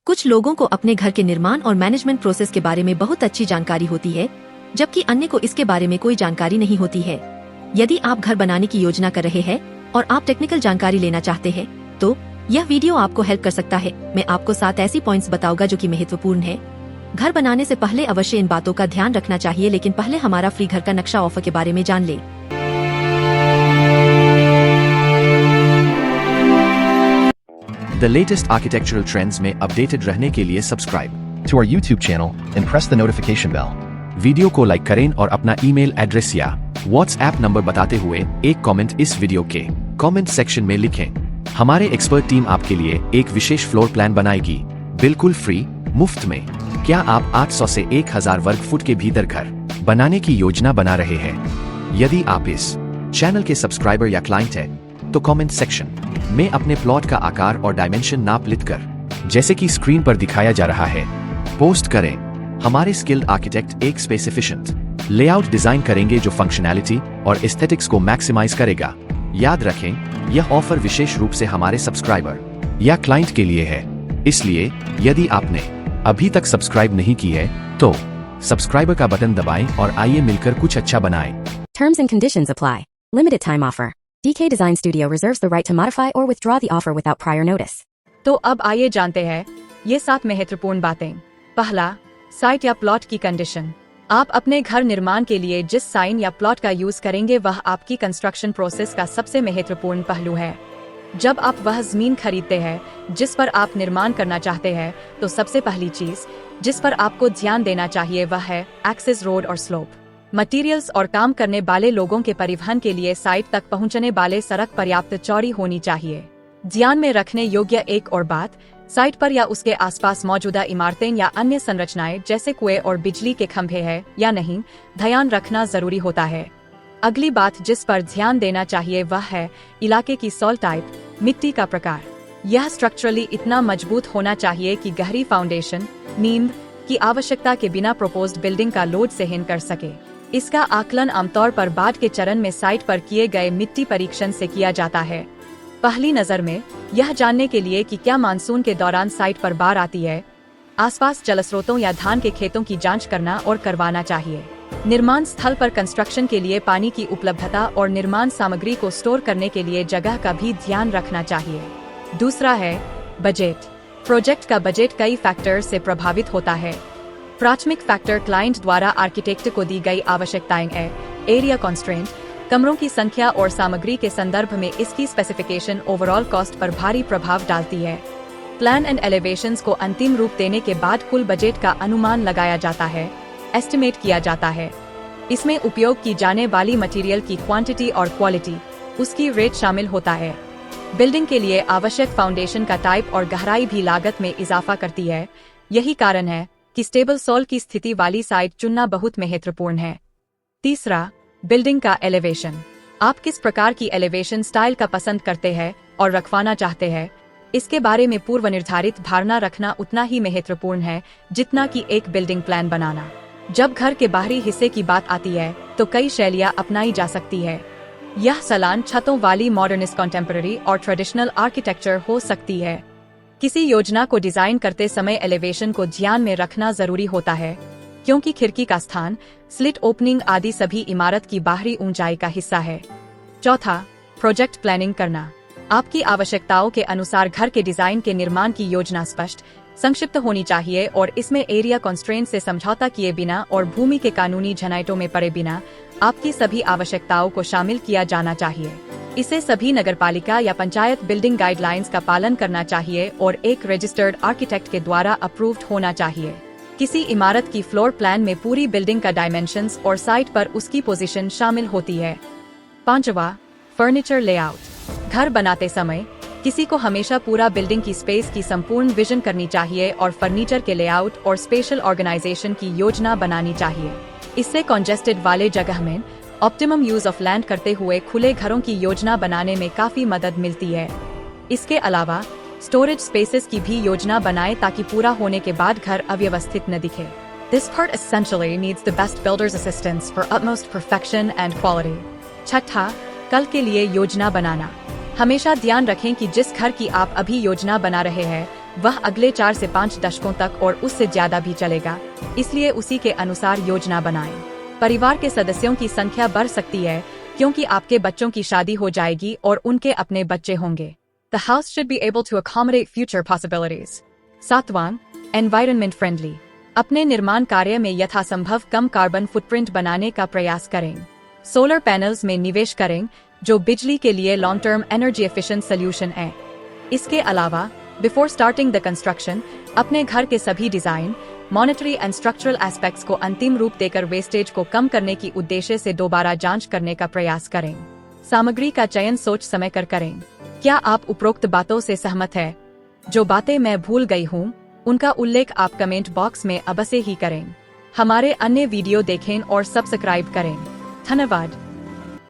कुछ लोगों को अपने घर के निर्माण और मैनेजमेंट प्रोसेस के बारे में बहुत अच्छी जानकारी होती है, जबकि अन्य को इसके बारे में कोई जानकारी नहीं होती है। यदि आप घर बनाने की योजना कर रहे हैं और आप टेक्निकल जानकारी लेना चाहते हैं, तो यह वीडियो आपको हेल्प कर सकता है। मैं आपको 7 ऐसी पॉइंट्स बताऊंगा जो कि महत्वपूर्ण है। घर बनाने से पहले अवश्य इन बातों का ध्यान रखना चाहिए, लेकिन पहले हमारा फ्री घर का नक्शा ऑफर के बारे में जान ले। The latest architectural trends में अपडेटेड रहने के लिए subscribe to our YouTube channel and press the notification bell. Video को लाइक करें और अपना ईमेल एड्रेस या व्हाट्सएप नंबर बताते हुए एक कमेंट इस वीडियो के कमेंट सेक्शन में लिखें। हमारे एक्सपर्ट टीम आपके लिए एक विशेष फ्लोर प्लान बनाएगी, बिल्कुल फ्री, मुफ्त में। क्या आप 800 से 1000 वर्ग फुट के भीतर घर बनाने की योजना बना रहे हैं? यदि आप इस चैनल के सब्सक्राइबर या क्लाइंट हैं, तो कमेंट सेक्शन में अपने प्लॉट का आकार और डायमेंशन नाप लिखकर, जैसे कि स्क्रीन पर दिखाया जा रहा है, पोस्ट करें। हमारे स्किल्ड आर्किटेक्ट एक स्पेस एफिशिएंट लेआउट डिजाइन करेंगे जो फंक्शनैलिटी और एस्थेटिक्स को मैक्सिमाइज करेगा। याद रखें, यह ऑफर विशेष रूप से हमारे सब्सक्राइबर या क्लाइंट के लिए है, इसलिए यदि आपने अभी तक सब्सक्राइब नहीं की है तो सब्सक्राइबर का बटन दबाएं और आइए मिलकर कुछ अच्छा बनाएं। Terms and conditions apply. Limited time offer. DK Design Studio reserves the right to modify or withdraw the offer without prior notice. तो अब आइए जानते हैं ये 7 महत्वपूर्ण बातें। पहला, साइट या प्लॉट की कंडीशन। आप अपने घर निर्माण के लिए जिस साइन या प्लॉट का यूज करेंगे वह आपकी कंस्ट्रक्शन प्रोसेस का सबसे महत्वपूर्ण पहलू है। जब आप वह जमीन खरीदते हैं जिस पर आप निर्माण करना चाहते हैं, तो सबसे पहली चीज जिस पर आपको ध्यान देना चाहिए वह है एक्सेस रोड और स्लोप। मटेरियल्स और काम करने वाले लोगों के परिवहन के लिए साइट तक पहुंचने वाले सड़क पर्याप्त चौड़ी होनी चाहिए। ध्यान में रखने योग्य एक और बात, साइट पर या उसके आसपास मौजूदा इमारतें या अन्य संरचनाएं जैसे कुएं और बिजली के खंभे हैं या नहीं, ध्यान रखना जरूरी होता है। अगली बात जिस पर ध्यान देना चाहिए वह है इलाके की सॉइल टाइप, मिट्टी का प्रकार। यह स्ट्रक्चरली इतना मजबूत होना चाहिए कि गहरी फाउंडेशन, नींव की आवश्यकता के बिना प्रोपोज्ड बिल्डिंग का लोड सहन कर सके। इसका आकलन आमतौर पर बाद के चरण में साइट पर किए गए मिट्टी परीक्षण से किया जाता है। पहली नजर में यह जानने के लिए कि क्या मानसून के दौरान साइट पर बाढ़ आती है, आसपास जलस्रोतों या धान के खेतों की जांच करना और करवाना चाहिए। निर्माण स्थल पर कंस्ट्रक्शन के लिए पानी की उपलब्धता और निर्माण सामग्री को स्टोर करने के लिए जगह का भी ध्यान रखना चाहिए। दूसरा है बजट। प्रोजेक्ट का बजट कई फैक्टर से प्रभावित होता है। प्राथमिक फैक्टर क्लाइंट द्वारा आर्किटेक्ट को दी गई आवश्यकताएं हैं, एरिया कॉन्स्ट्रेंट, कमरों की संख्या और सामग्री के संदर्भ में इसकी स्पेसिफिकेशन ओवरऑल कॉस्ट पर भारी प्रभाव डालती है। प्लान एंड एलिवेशंस को अंतिम रूप देने के बाद कुल बजट का अनुमान लगाया जाता है, एस्टिमेट किया जाता है। इसमें उपयोग की जाने वाली मटेरियल की क्वांटिटी और क्वालिटी, उसकी रेट शामिल होता है। बिल्डिंग के लिए आवश्यक फाउंडेशन का टाइप और गहराई भी लागत में इजाफा करती है। यही कारण है कि स्टेबल सॉइल की स्थिति वाली साइट चुनना बहुत महत्वपूर्ण है। तीसरा, बिल्डिंग का एलिवेशन। आप किस प्रकार की एलिवेशन स्टाइल का पसंद करते हैं और रखवाना चाहते हैं, इसके बारे में पूर्व निर्धारित धारणा रखना उतना ही महत्वपूर्ण है जितना कि एक बिल्डिंग प्लान बनाना। जब घर के बाहरी हिस्से की बात आती है तो कई शैलियां अपनाई जा सकती है। यह सलान छतों वाली मॉडर्निस्ट, कंटेम्पररी और ट्रेडिशनल आर्किटेक्चर हो सकती है। किसी योजना को डिजाइन करते समय एलिवेशन को ध्यान में रखना जरूरी होता है, क्योंकि खिड़की का स्थान, स्लिट ओपनिंग आदि सभी इमारत की बाहरी ऊंचाई का हिस्सा है। चौथा, प्रोजेक्ट प्लानिंग करना। आपकी आवश्यकताओं के अनुसार घर के डिजाइन के निर्माण की योजना स्पष्ट, संक्षिप्त होनी चाहिए और इसमें एरिया कॉन्स्ट्रेंट से समझौता किए बिना और भूमि के कानूनी झनाइटों में पड़े बिना आपकी सभी आवश्यकताओं को शामिल किया जाना चाहिए। इसे सभी नगरपालिका या पंचायत बिल्डिंग गाइडलाइंस का पालन करना चाहिए और एक रजिस्टर्ड आर्किटेक्ट के द्वारा अप्रूव्ड होना चाहिए। किसी इमारत की फ्लोर प्लान में पूरी बिल्डिंग का डायमेंशंस और साइट पर उसकी पोजीशन शामिल होती है। पांचवा, फर्नीचर लेआउट। घर बनाते समय किसी को हमेशा पूरा बिल्डिंग की स्पेस की संपूर्ण विजन करनी चाहिए और फर्नीचर के लेआउट और स्पेशल ऑर्गेनाइजेशन की योजना बनानी चाहिए। इससे कॉन्जेस्टेड वाले जगह में ऑप्टिमम यूज ऑफ लैंड करते हुए खुले घरों की योजना बनाने में काफी मदद मिलती है। इसके अलावा स्टोरेज स्पेसेस की भी योजना बनाएं ताकि पूरा होने के बाद घर अव्यवस्थित न दिखे। This part essentially needs the best builder's assistance for utmost perfection and quality. छठा, कल के लिए योजना बनाना। हमेशा ध्यान रखें कि जिस घर की आप अभी योजना बना रहे हैं वह अगले 4 से 5 दशकों तक और उससे ज्यादा भी चलेगा, इसलिए उसी के अनुसार योजना बनाएं। परिवार के सदस्यों की संख्या बढ़ सकती है क्योंकि आपके बच्चों की शादी हो जाएगी और उनके अपने बच्चे होंगे। The house should be able to accommodate future possibilities. 7वां, एनवायरनमेंट फ्रेंडली। अपने निर्माण कार्य में यथासंभव कम कार्बन फुटप्रिंट बनाने का प्रयास करें। सोलर पैनल्स में निवेश करें, जो बिजली के लिए long term energy efficient solution है। इसके अलावा बिफोर स्टार्टिंग द कंस्ट्रक्शन अपने घर के सभी design, monetary and structural aspects को अंतिम रूप देकर वेस्टेज को कम करने की उद्देश्य से दोबारा जांच करने का प्रयास करें। सामग्री का चयन सोच समय कर करें। क्या आप उपरोक्त बातों से सहमत हैं? जो बातें मैं भूल गई हूँ उनका उल्लेख आप कमेंट बॉक्स में अवश्य ही करें। हमारे अन्य वीडियो देखें और सब्सक्राइब करें। धन्यवाद।